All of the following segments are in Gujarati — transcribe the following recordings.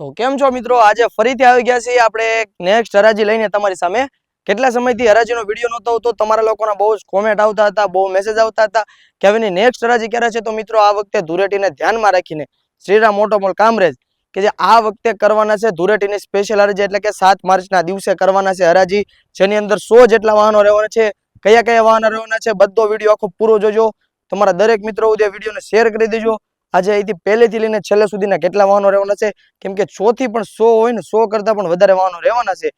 તો કેમ છો મિત્રો, આજે ફરીથી આવી ગયા છીએ આપણે નેક્સ્ટ હરાજી લઈને તમારી સામે। કેટલા સમયથી હરાજીનો વિડીયો નહોતો આવતો, તમારા લોકોના બહુ કોમેન્ટ આવતા હતા, બહુ મેસેજ આવતા હતા કે હવેની નેક્સ્ટ હરાજી ક્યારે છે। તો મિત્રો આ વખતે ધૂળેટીને ધ્યાનમાં રાખીને શ્રીરામ ઓટોમોલ કામરેજ કે જે આ વખતે કરવાના છે ધૂળેટીની સ્પેશિયલ હરાજી, એટલે કે 7 માર્ચના દિવસે કરવાના છે હરાજી, જેની અંદર 100 જેટલા વાહનો રહેવાના છે। કયા કયા વાહનો રહેવાના છે બધો વિડીયો આખો પૂરો જોજો। તમારા દરેક મિત્રો સુધી વિડીયોને શેર કરી દેજો। આજે અહીંથી પહેલેથી લઈને છેલ્લે સુધીના કેટલા વાહનો રહેવાના છે, કેમ કે 100 થી પણ 100 હોય ને 100 કરતા પણ વધારે વાહનો રહેવાના છે।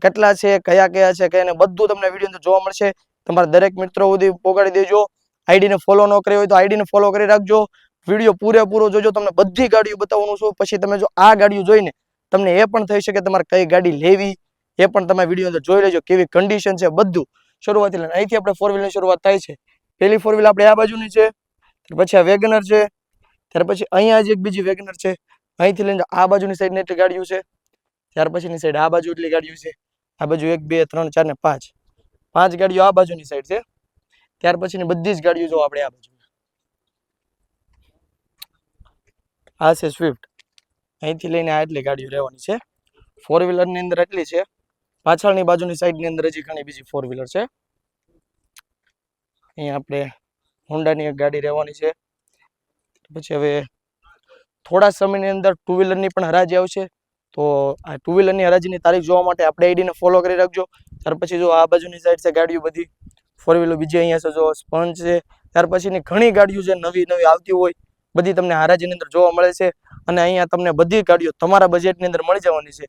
કેટલા છે, કયા કયા છે, કઈને બધું તમને વિડીયો અંદર જોવા મળશે। તમારા દરેક મિત્રો સુધી પોગાડી દેજો। આઈડીને ફોલો ન કરી હોય તો આઈડીને ફોલો કરી રાખજો। વિડીયો પૂરેપૂરો જોજો, તમને બધી ગાડીઓ બતાવવાનું છું। પછી તમે જો આ ગાડીઓ જોઈને તમને એ પણ થઈ શકે તમારે કઈ ગાડી લેવી એ પણ તમે વિડીયો અંદર જોઈ લેજો, કેવી કન્ડિશન છે બધું શરૂઆતથી લઈને। અહીંથી આપણે 4 વ્હીલની શરૂઆત થાય છે। પહેલી 4 વ્હીલ આપણે આ બાજુની છે, પછી આ વેગનર છે, ત્યાર પછી અહીંયા જ એક બીજી વેગનર છે, અહીંથી લઈને આ બાજુની સાઈડ એટલી ગાડીઓ છે, ત્યાર પછીની સાઈડ આ બાજુ એટલી ગાડીઓ છે। આ બાજુ 1 2 3 4 ને 5 5 ગાડીઓ આ બાજુની સાઈડ છે। ત્યાર પછીની બધી જ ગાડીઓ જો આપણે આ બાજુ આ છે સ્વિફ્ટ, અહીંથી લઈને આ એટલી ગાડીઓ રહેવાની છે। 4 વ્હીલરની અંદર એટલી છે, પાછળની બાજુની સાઈડની અંદર હજી ઘણી બીજી 4 વ્હીલર છે। અહીંયા આપણે હોન્ડાની એક ગાડી રહેવાની છે। પછી હવે થોડા સમયની અંદર 2 વ્હીલરની પણ હરાજી આવશે, તો આ 2 વ્હીલરની હરાજીની તારીખ જોવા માટે આપણે આઈડીને ફોલો કરી રાખજો। ત્યાર પછી જો આ બાજુની સાઈડ છે ગાડીઓ બધી 4 વ્હીલર બીજી અહીંયા છે, જો સ્પંચ છે, ત્યાર પછીની ઘણી ગાડીઓ છે નવી નવી આવતી હોય બધી તમને હરાજીની અંદર જોવા મળે છે। અને અહીંયા તમને બધી ગાડીઓ તમારા બજેટની અંદર મળી જવાની છે,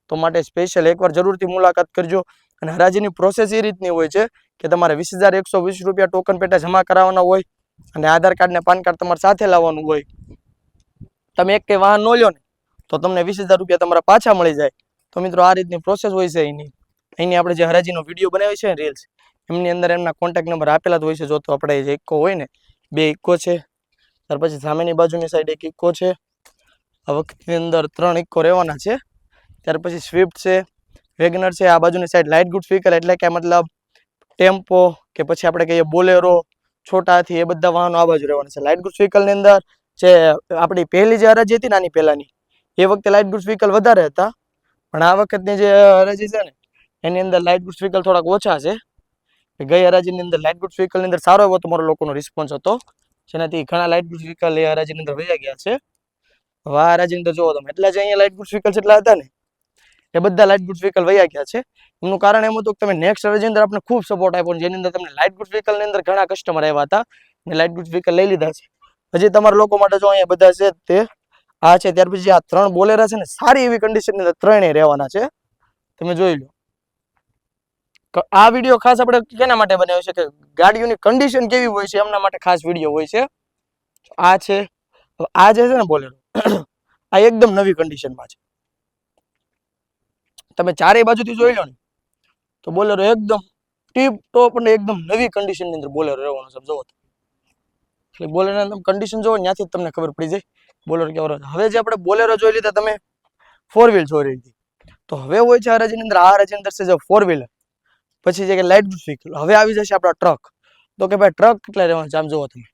તો માટે સ્પેશિયલ એકવાર જરૂરથી મુલાકાત કરજો। અને હરાજીની પ્રોસેસ એ રીતની હોય છે કે તમારે 20,120 રૂપિયા ટોકન પેટા જમા કરાવવાના હોય અને આધાર કાર્ડ ને પાન કાર્ડ તમારે સાથે લાવવાનું હોય। તમે એક કઈ વાહન નો લ્યો ને તો તમને 20,000 રૂપિયા તમારા પાછા મળી જાય। તો મિત્રો આ રીતની પ્રોસેસ હોય છે અહીંની આપણે જે હરાજીનો વિડીયો બનાવી છે રીલ્સ, એમની અંદર એમના કોન્ટેક્ટ નંબર આપેલા જ હોય છે। જો તો આપણે જે ઇકો હોય ને 2 ઇકો છે, ત્યાર પછી સામેની બાજુની સાઈડ એક ઇકો છે, આ વખતની અંદર 3 ઇકો રહેવાના છે। ત્યાર પછી સ્વિફ્ટ છે, વેગનર છે, આ બાજુની સાઈડ લાઇટ ગુડ્સ વ્હીકલ એટલે કે મતલબ ટેમ્પો કે પછી આપણે કહીએ બોલેરો, છોટા હાથી, એ બધા વાહનો આ બાજુ રહેવાના છે। લાઇટ ગુડ્સ વ્હીકલની અંદર જે આપણી પહેલી જે હરાજી હતી ને આની પહેલાની, એ વખતે લાઇટ ગુડ્સ વ્હીકલ વધારે હતા, પણ આ વખતની જે હરાજી છે ને એની અંદર લાઇટ ગુડ્સ વ્હીકલ થોડાક ઓછા છે। ગઈ હરાજીની અંદર લાઇટ ગુડ્સ વ્હીકલની અંદર સારો એવો તમારો લોકોનો રિસ્પોન્સ હતો, જેનાથી ઘણા લાઇટ ગુડ્સ વ્હીકલ એ હરાજીની અંદર વયા ગયા છે। હવે આ હરાજીની અંદર જોવો તમે, એટલા જે અહીંયા લાઇટ ગુડ્સ વ્હીકલ જેટલા હતા ને એ બધા લાઇટ ગુડ્સ વ્હીકલ વયા ગયા છે। એનું કારણ એમ હતું કે તમે નેક્સ્ટ હરાજી અંદર આપણે ખૂબ સપોર્ટ આપ્યો, જેની અંદર તમને લાઇટ ગુડ્સ વ્હીકલની અંદર ઘણા કસ્ટમર આવ્યા હતા અને લાઇટ ગુડ્સ વ્હીકલ લઈ લીધા છે। હજી તમારા લોકો માટે જો અહીંયા બધા છે તે આ છે। ત્યાર પછી આ 3 બોલેરા છે ને સારી એવી કન્ડિશનની અંદર 3 રહેવાના છે, તમે જોઈ લો। આ વિડીયો ખાસ આપણે કેના માટે બનાવ્યો છે કે ગાડીઓની કન્ડિશન કેવી હોય છે એમના માટે ખાસ વિડીયો હોય છે। આ છે, આ જે છે ને બોલેરો આ એકદમ નવી કન્ડિશનમાં છે, તમે ચારેય બાજુથી જોઈ લો ને તો બોલેરો એકદમ ટીપ ટોપ અને એકદમ નવી કન્ડિશનની અંદર બોલેરો રહેવાનો છે। જોવો એટલે બોલેરોની તમે કન્ડિશન જોવો ત્યાંથી જ તમને ખબર પડી જાય બોલેરો કેવો રહે। હવે જે આપણે બોલેરો જોઈ લીધા, તમે 4 વ્હીલ જોઈ લીધી, તો હવે હોય છે હરાજીની અંદર આ હરાજીની અંદર છે જે 4 વ્હીલર, પછી છે કે લાઇટ ગુડ્સ વ્હીકલ। હવે આવી જશે આપણા ટ્રક, તો કે ભાઈ ટ્રક કેટલા રહેવાના છે આમ જોવો તમે,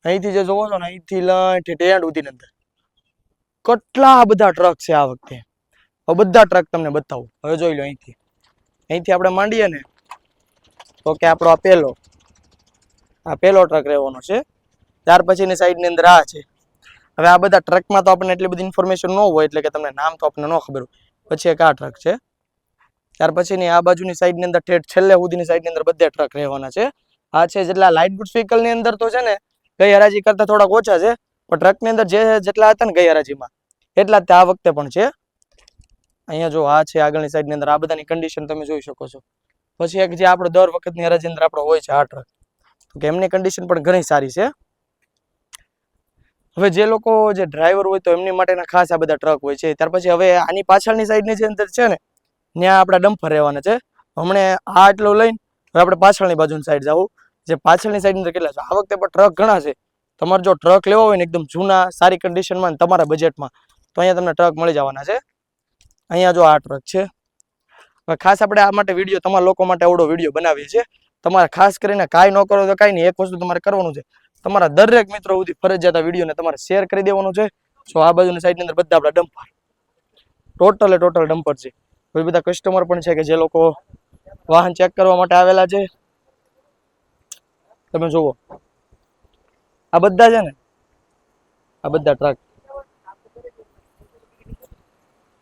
અહીંથી જે જોવો છો ને અહીંથી લઈને ટેન્ડ સુધીની અંદર કેટલા બધા ટ્રક છે આ વખતે। હવે બધા ટ્રક તમને બતાવું, હવે જોઈ લો અહીંથી આપણે માંડીએ ને તો કે આપણો આ પહેલો ટ્રક રહેવાનો છે। ત્યાર પછીની સાઈડની અંદર આ છે। હવે આ બધા ટ્રકમાં તો આપણને એટલી બધી ઇન્ફોર્મેશન ન હોય, એટલે કે તમને નામ તો આપણને ન ખબર હોય। પછી એક આ ટ્રક છે, ત્યાર પછીની આ બાજુની સાઈડની અંદર છેલ્લે સુધીની સાઈડની અંદર બધા ટ્રક રહેવાના છે। આ છે જેટલા લાઇટ ગુડ્સ વ્હીકલની અંદર તો છે ને ગઈ હરાજી કરતા થોડાક ઓછા છે, પણ ટ્રકની અંદર જેટલા હતા ને ગઈ હરાજીમાં એટલા જ આ વખતે પણ છે। અહીંયા જો આ છે આગળની સાઈડની અંદર, આ બધાની કન્ડિશન તમે જોઈ શકો છો। પછી એક જે આપણો દર વખતની હરાજી અંદર આપણો હોય છે આ ટ્રક, તો કે એમની કન્ડિશન પણ ઘણી સારી છે। હવે જે લોકો જે ડ્રાઈવર હોય તો એમની માટેના ખાસ આ બધા ટ્રક હોય છે। ત્યાર પછી હવે આની પાછળની સાઈડની જે અંદર છે ને ત્યાં આપણા ડમ્પર રહેવાના છે। હમણે આ એટલું લઈને હવે આપણે પાછળની બાજુની સાઈડ જાવું, જે પાછળની સાઈડની અંદર કેટલા છે આ વખતે પણ ટ્રક ઘણા છે। તમારે જો ટ્રક લેવો હોય ને એકદમ જૂના સારી કન્ડિશનમાં તમારા બજેટમાં, તો અહીંયા તમને ટ્રક મળી જવાના છે। અહીંયા જો આ ટ્રક છે। હવે ખાસ આપણે આ માટે વિડીયો તમારા લોકો માટે આવડો વિડીયો બનાવીએ છીએ। તમારે ખાસ કરીને કાંઈ ન કરો તો કાંઈ નહીં, એક વસ્તુ તમારે કરવાનું છે, તમારા દરેક મિત્રો સુધી ફરજિયાત આ વિડીયોને તમારે શેર કરી દેવાનું છે। સો આ બાજુની સાઈડની અંદર બધા આપણા ડમ્પર, ટોટલ ડમ્પર છે. કોઈ બધા કસ્ટમર પણ છે કે જે લોકો વાહન ચેક કરવા માટે આવેલા છે. તમે જુઓ આ બધા છે ને, આ બધા ટ્રક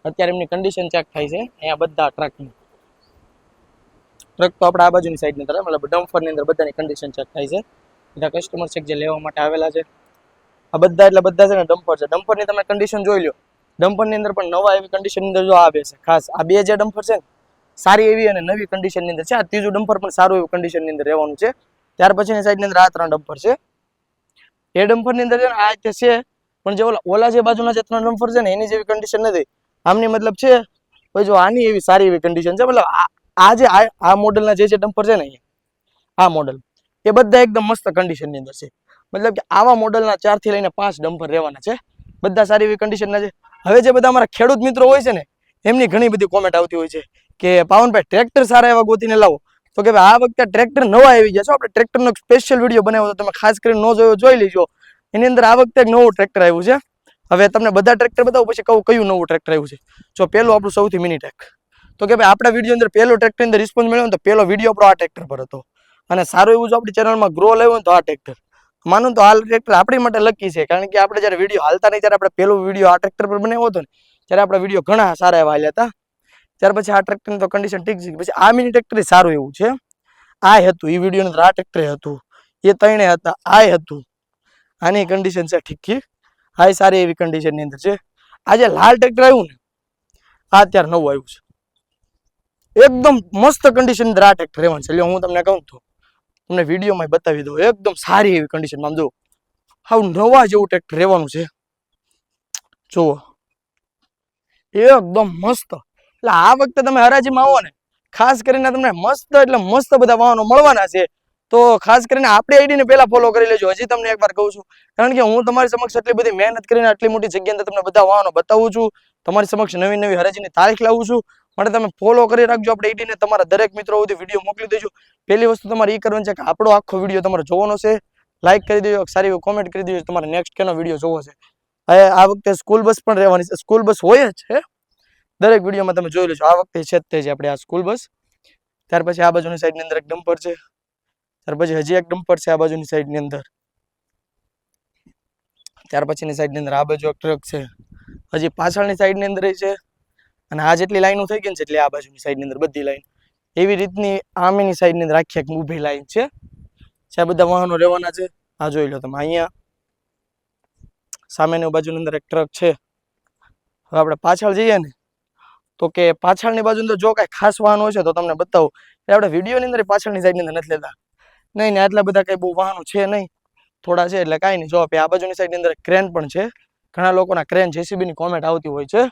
અત્યારે એમની કન્ડિશન ચેક થાય છે. અહીંયા બધા ટ્રક તો આપણે આ બાજુની સાઈડની અંદર મતલબ ડમ્પરની અંદર બધાની કન્ડિશન ચેક થાય છે. બધા કસ્ટમર છે જે લેવા માટે આવેલા છે. આ બધા એટલે બધા છે ને ડમ્પર છે. ડમ્પરની તમે કન્ડિશન જોઈ લો. ડમ્પરની અંદર પણ નવા એવી કન્ડિશનની અંદર જો આવે છે. ખાસ આ બે જે ડમ્પર છે ને સારી એવી અને નવી કન્ડિશનની અંદર છે. આ ત્રીજું ડમ્પર પણ સારું એવું કન્ડિશનની અંદર રહેવાનું છે. ત્યાર પછીની સાઈડની અંદર આ 3 ડમ્પર છે. એ ડમ્પરની અંદર છે ને આ રીતે છે, પણ જે ઓલા જે બાજુના જે 3 ડમ્પર છે ને એની જેવી કન્ડિશન નથી. આમની મતલબ છે ભાઈ જો આની એવી સારી એવી કન્ડિશન છે. મતલબ આ જે આ મોડલના જે ડમ્પર છે ને આ મોડલ એ બધા એકદમ મસ્ત કન્ડિશનની અંદર છે. મતલબ કે આવા મોડલના 4 થી લઈને 5 ડમ્પર રહેવાના છે. બધા સારી એવી કન્ડિશનના છે. હવે જે બધા અમારા ખેડૂત મિત્રો હોય છે ને એમની ઘણી બધી કોમેન્ટ આવતી હોય છે કે પાવનભાઈ ટ્રેક્ટર સારા એવા ગોતીને લાવો. તો કે ભાઈ આ વખતે ટ્રેક્ટર નવા આવી ગયા છે. આપણે ટ્રેક્ટરનો સ્પેશિયલ વિડીયો બનાવ્યો તો તમે ખાસ કરીને ન જોયો જોઈ લેજો. એની અંદર આ વખતે એક નવું ટ્રેક્ટર આવ્યું છે. હવે તમને બધા ટ્રેક્ટર બતાવું પછી કહું કયું નવું ટ્રેક્ટર આવ્યું છે. જો પેલું આપણું સૌથી મિની ટેક, તો કે ભાઈ આપણા વિડીયો અંદર પહેલો ટ્રેક્ટર અંદર રિસ્પોન્સ મળ્યો તો પહેલો વિડીયો આપણો આ ટ્રેક્ટર પર હતો. અને સારું એવું જો આપણી ચેનલમાં ગ્રો લાવ્યો તો આ ટ્રેક્ટર માનું તો આ ટ્રેક્ટર આપણી માટે લકી છે. કારણ કે આપણે જ્યારે વિડીયો હાલતા નહીં ત્યારે આપણે પહેલો વિડીયો આ ટ્રેક્ટર પર બનાવ્યો હતો ને ત્યારે આપણા વિડીયો ઘણા સારા એવા હાલ્યા હતા. ત્યાર પછી આ ટ્રેક્ટરની તો કન્ડિશન ઠીક છે. પછી આ મિની ટ્રેક્ટર સારું એવું છે. આ હતું એ વિડીયો અંદર આ ટ્રેક્ટર હતું, એ 3 હતા, આ હતું. આની કન્ડિશન છે ઠીક. આ સારી એવી કન્ડિશનની અંદર છે. આ જે લાલ ટ્રેક્ટર આવ્યું ને આ અત્યારે નવું આવ્યું છે. એકદમ મસ્ત કન્ડિશન અંદર આ ટ્રેક્ટર રહેવાનું છે. એટલે હું તમને કહું તો તમને વિડીયોમાં બતાવી દઉં. એકદમ સારી એવી કન્ડિશનમાં આમ જો હાવ નવા જેવું ટ્રેક્ટર રહેવાનું છે. જુઓ એકદમ મસ્ત. એટલે આ વખતે તમે હરાજીમાં આવો ને ખાસ કરીને તમને મસ્ત એટલે મસ્ત બધા વાહનો મળવાના છે. તો ખાસ કરીને આપણી આઈડીને પહેલા ફોલો કરી લેજો. હજી તમને એકવાર કહું છું, કારણ કે હું તમારી સમક્ષ એટલી બધી મહેનત કરીને આટલી મોટી જગ્યાએ અંદર તમને બધા વાહનો બતાવું છું. તમારી સમક્ષ નવી નવી હરાજીની તારીખ લાવું છું. માટે તમે ફોલો કરી રાખજો આપણી આઈડીને. તમારા દરેક મિત્રો સુધી વિડીયો મોકલી દેજો. પહેલી વસ્તુ તમારે એ કરવાની છે કે આપણો આખો વિડીયો તમારે જોવાનો છે. લાઈક કરી દેજો, સારી એવી કોમેન્ટ કરી દેજો. તમારે નેક્સ્ટ કેનો વિડીયો જોવો છે. હવે આ વખતે સ્કૂલ બસ પણ રહેવાની છે. સ્કૂલ બસ હોય જ છે દરેક વિડીયોમાં, તમે જોઈ લેજો. આ વખતે છે જ તે આપણે આ સ્કૂલ બસ. ત્યાર પછી આ બાજુની સાઈડની અંદર એક ડમ્પર છે. ત્યાર પછી હજી એક ડમ્પર છે આ બાજુની સાઈડની અંદર. ત્યાર પછીની સાઈડની અંદર આ બાજુ એક ટ્રક છે. હજી પાછળની સાઈડની અંદર છે. અને આ જેટલી લાઈનો થઈ ગઈ ને એટલે આ બાજુની સાઈડની અંદર બધી લાઈન એવી રીતની આમીની સાઈડની અંદર આખી એક ઊભી લાઈન છે. આ બધા વાહનો રહેવાના છે. આ જોઈ લો તમે. અહીંયા સામેની બાજુની અંદર એક ટ્રક છે. હવે આપણે પાછળ જઈએ ને તો કે પાછળની બાજુ અંદર જો કાંઈ ખાસ વાહનો હોય છે તો તમને બતાવું. આપણે વિડીયોની અંદર પાછળની સાઈડની અંદર નથી લેતા. નહીં આટલા બધા કંઈ બહુ વાહનો છે નહીં, થોડા છે એટલે કાંઈ નહીં. જો આ બાજુની સાઈડની અંદર ક્રેન પણ છે. ઘણા લોકોના ક્રેન જેસીબીની કોમેન્ટ આવતી હોય છે.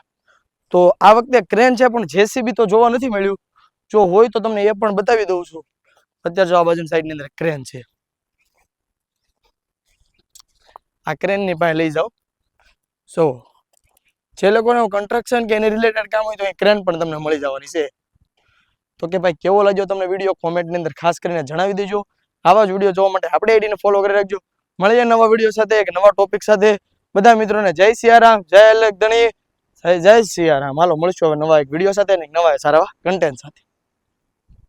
તો આ વખતે ક્રેન છે પણ જેસીબી તો જોવા નથી મળ્યું. જો હોય તો તમને એ પણ બતાવી દઉં છું. અત્યારે જો આ બાજુની સાઈડની અંદર ક્રેન છે. આ ક્રેનની પાસે લઈ જાઓ. સો જે લોકોને કન્સ્ટ્રક્શન કે એની રિલેટેડ કામ હોય તો એ ક્રેન પણ તમને મળી જવાની છે. તો કે ભાઈ કેવો લાગ્યો તમને વિડીયો કોમેન્ટની અંદર ખાસ કરીને જણાવી દેજો. આવા જ વિડીયો જોવા માટે આપણે આઈડીને ફોલો કરી રાખજો. મળીએ નવા વિડીયો સાથે, એક નવા ટોપિક સાથે. બધા મિત્રોને જય સિયારામ, જય અલગ ધણી, જય સિયારામ. હાલો મળશું હવે નવા એક વિડીયો સાથે ને નવા સારા કન્ટેન્ટ સાથે.